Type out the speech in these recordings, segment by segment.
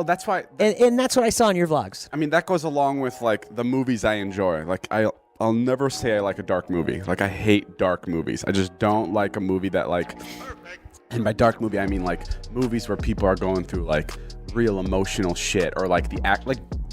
Well, that's why... And that's what I saw in your vlogs. I mean, that goes along with, like, the movies I enjoy. Like, I'll never say I like a dark movie. Like, I hate dark movies. I just don't like a movie that, like... And by dark movie, I mean, like, movies where people are going through, like, real emotional shit. Or, like,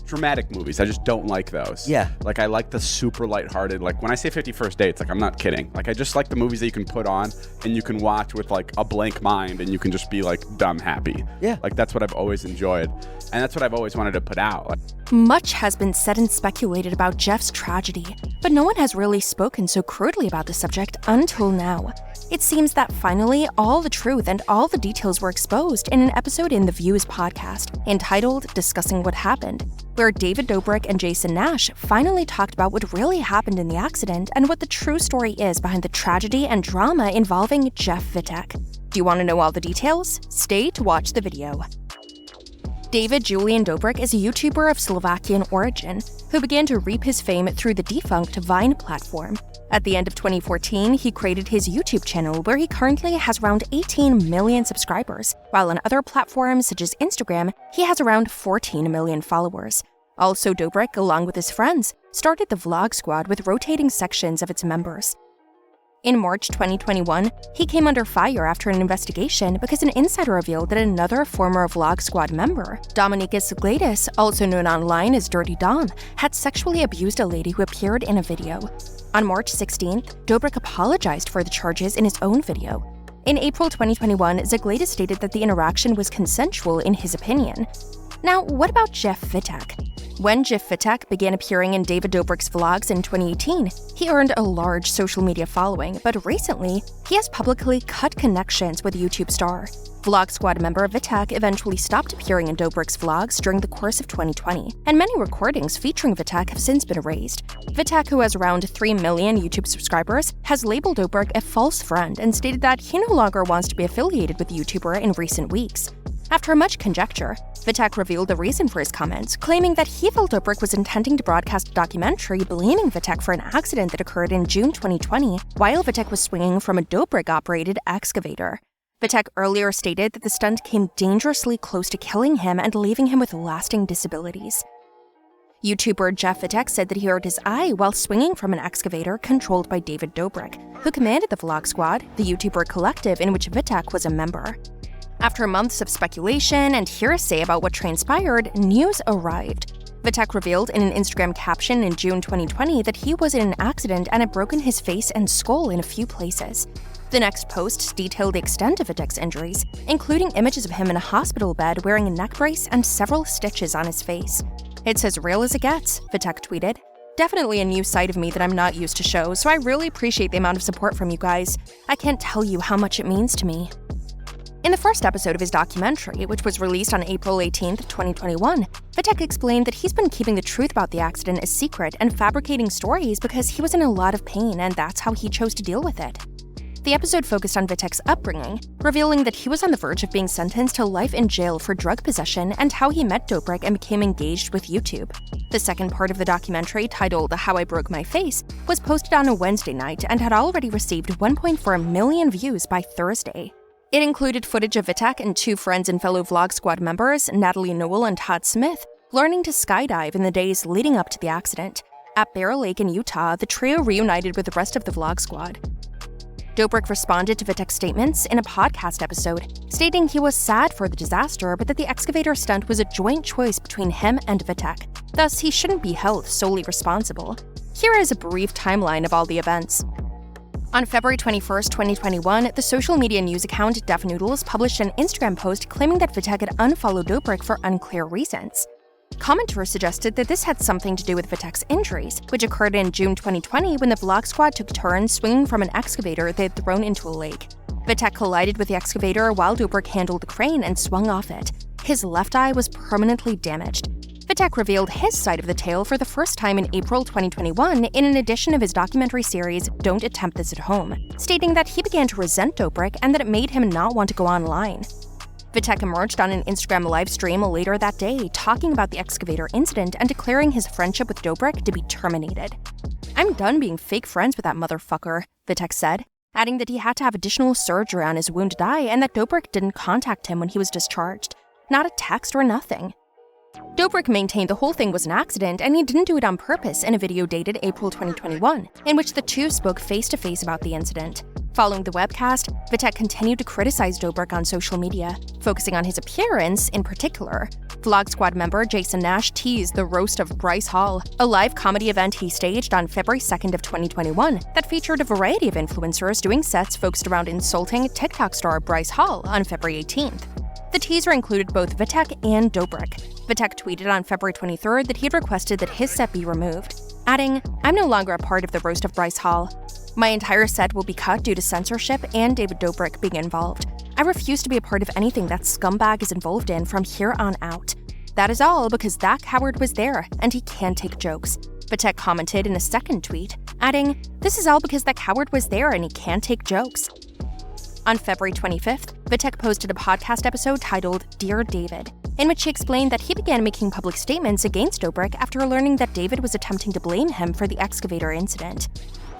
dramatic movies. I just don't like those. Yeah. Like, I like the super lighthearted. Like, when I say 50 First Dates, like, I'm not kidding. Like, I just like the movies that you can put on and you can watch with, like, a blank mind and you can just be, like, dumb happy. Yeah. Like, that's what I've always enjoyed. And that's what I've always wanted to put out. Much has been said and speculated about Jeff's tragedy, but no one has really spoken so crudely about the subject until now. It seems that finally all the truth and all the details were exposed in an episode in The Views podcast entitled Discussing What Happened, where David Dobrik and Jason Nash finally talked about what really happened in the accident and what the true story is behind the tragedy and drama involving Jeff Wittek. Do you want to know all the details? Stay to watch the video. David Julian Dobrik is a YouTuber of Slovakian origin who began to reap his fame through the defunct Vine platform. At the end of 2014, he created his YouTube channel where he currently has around 18 million subscribers, while on other platforms such as Instagram, he has around 14 million followers. Also, Dobrik, along with his friends, started the Vlog Squad with rotating sections of its members. In March 2021, he came under fire after an investigation because an insider revealed that another former Vlog Squad member, Dominicus Gladys, also known online as Dirty Dom, had sexually abused a lady who appeared in a video. On March 16th, Dobrik apologized for the charges in his own video. In April 2021, Zagladis stated that the interaction was consensual in his opinion. Now, what about Jeff Wittek? When Jeff Wittek began appearing in David Dobrik's vlogs in 2018, he earned a large social media following, but recently, he has publicly cut connections with YouTube star. Vlog Squad member Wittek eventually stopped appearing in Dobrik's vlogs during the course of 2020, and many recordings featuring Wittek have since been erased. Wittek, who has around 3 million YouTube subscribers, has labeled Dobrik a false friend and stated that he no longer wants to be affiliated with the YouTuber in recent weeks. After much conjecture, Wittek revealed the reason for his comments, claiming that he felt Dobrik was intending to broadcast a documentary blaming Wittek for an accident that occurred in June 2020 while Wittek was swinging from a Dobrik-operated excavator. Wittek earlier stated that the stunt came dangerously close to killing him and leaving him with lasting disabilities. YouTuber Jeff Wittek said that he hurt his eye while swinging from an excavator controlled by David Dobrik, who commanded the Vlog Squad, the YouTuber collective in which Wittek was a member. After months of speculation and hearsay about what transpired, news arrived. Wittek revealed in an Instagram caption in June 2020 that he was in an accident and had broken his face and skull in a few places. The next posts detailed the extent of Wittek's injuries, including images of him in a hospital bed wearing a neck brace and several stitches on his face. "It's as real as it gets," Wittek tweeted. "Definitely a new side of me that I'm not used to show, so I really appreciate the amount of support from you guys. I can't tell you how much it means to me." In the first episode of his documentary, which was released on April 18, 2021, Wittek explained that he's been keeping the truth about the accident a secret and fabricating stories because he was in a lot of pain and that's how he chose to deal with it. The episode focused on Wittek's upbringing, revealing that he was on the verge of being sentenced to life in jail for drug possession and how he met Dobrik and became engaged with YouTube. The second part of the documentary, titled How I Broke My Face, was posted on a Wednesday night and had already received 1.4 million views by Thursday. It included footage of Wittek and two friends and fellow Vlog Squad members, Natalie Noel and Todd Smith, learning to skydive in the days leading up to the accident. At Bear Lake in Utah, the trio reunited with the rest of the Vlog Squad. Dobrik responded to Wittek's statements in a podcast episode, stating he was sad for the disaster but that the excavator stunt was a joint choice between him and Wittek. Thus, he shouldn't be held solely responsible. Here is a brief timeline of all the events. On February 21, 2021, the social media news account Def Noodles published an Instagram post claiming that Wittek had unfollowed Dobrik for unclear reasons. Commenters suggested that this had something to do with Wittek's injuries, which occurred in June 2020 when the Vlog Squad took turns swinging from an excavator they had thrown into a lake. Wittek collided with the excavator while Dobrik handled the crane and swung off it. His left eye was permanently damaged. Wittek revealed his side of the tale for the first time in April 2021 in an edition of his documentary series Don't Attempt This at Home, stating that he began to resent Dobrik and that it made him not want to go online. Wittek emerged on an Instagram live stream later that day, talking about the excavator incident and declaring his friendship with Dobrik to be terminated. "I'm done being fake friends with that motherfucker," Wittek said, adding that he had to have additional surgery on his wounded eye and that Dobrik didn't contact him when he was discharged. not a text or nothing. Dobrik maintained the whole thing was an accident and he didn't do it on purpose in a video dated April 2021, in which the two spoke face-to-face about the incident. Following the webcast, Wittek continued to criticize Dobrik on social media, focusing on his appearance in particular. Vlog Squad member Jason Nash teased the roast of Bryce Hall, a live comedy event he staged on February 2nd of 2021 that featured a variety of influencers doing sets focused around insulting TikTok star Bryce Hall on February 18th. The teaser included both Wittek and Dobrik. Wittek tweeted on February 23rd that he had requested that his set be removed, adding, "I'm no longer a part of the roast of Bryce Hall. My entire set will be cut due to censorship and David Dobrik being involved. I refuse to be a part of anything that scumbag is involved in from here on out. That is all because that coward was there and he can take jokes." Wittek commented in a second tweet, adding, "This is all because that coward was there and he can take jokes." On February 25th, Wittek posted a podcast episode titled Dear David, in which he explained that he began making public statements against Dobrik after learning that David was attempting to blame him for the excavator incident.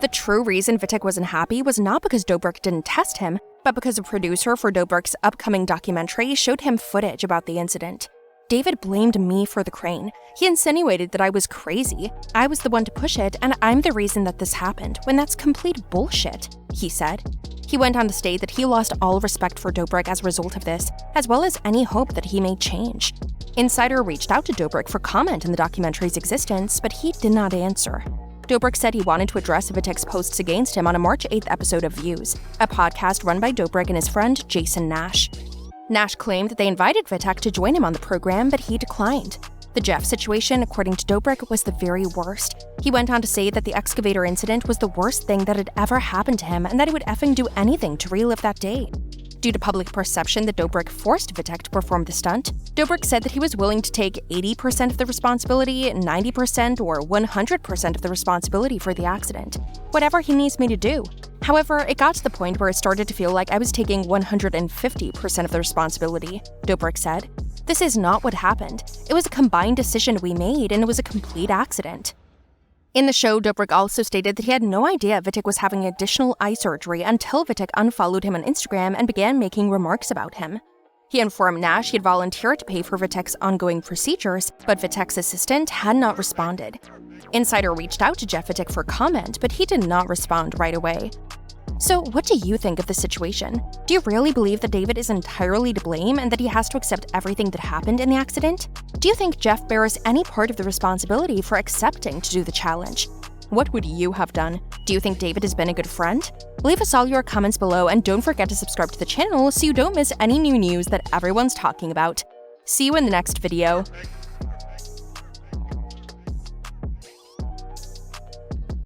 The true reason Wittek wasn't happy was not because Dobrik didn't test him, but because a producer for Dobrik's upcoming documentary showed him footage about the incident. "David blamed me for the crane. He insinuated that I was crazy. I was the one to push it, and I'm the reason that this happened, when that's complete bullshit," he said. He went on to state that he lost all respect for Dobrik as a result of this, as well as any hope that he may change. Insider reached out to Dobrik for comment on the documentary's existence, but he did not answer. Dobrik said he wanted to address Wittek's posts against him on a March 8th episode of Views, a podcast run by Dobrik and his friend Jason Nash. Nash claimed that they invited Wittek to join him on the program, but he declined. The Jeff situation, according to Dobrik, was the very worst. He went on to say that the excavator incident was the worst thing that had ever happened to him and that he would effing do anything to relive that day. Due to public perception that Dobrik forced Wittek to perform the stunt, Dobrik said that he was willing to take 80% of the responsibility, 90%, or 100% of the responsibility for the accident. Whatever he needs me to do. However, it got to the point where it started to feel like I was taking 150% of the responsibility, Dobrik said. "This is not what happened. It was a combined decision we made, and it was a complete accident." In the show, Dobrik also stated that he had no idea Wittek was having additional eye surgery until Wittek unfollowed him on Instagram and began making remarks about him. He informed Nash he had volunteered to pay for Wittek's ongoing procedures, but Wittek's assistant had not responded. Insider reached out to Jeff Wittek for comment, but he did not respond right away. So, what do you think of the situation? Do you really believe that David is entirely to blame and that he has to accept everything that happened in the accident? Do you think Jeff bears any part of the responsibility for accepting to do the challenge? What would you have done? Do you think David has been a good friend? Leave us all your comments below and don't forget to subscribe to the channel so you don't miss any new news that everyone's talking about. See you in the next video.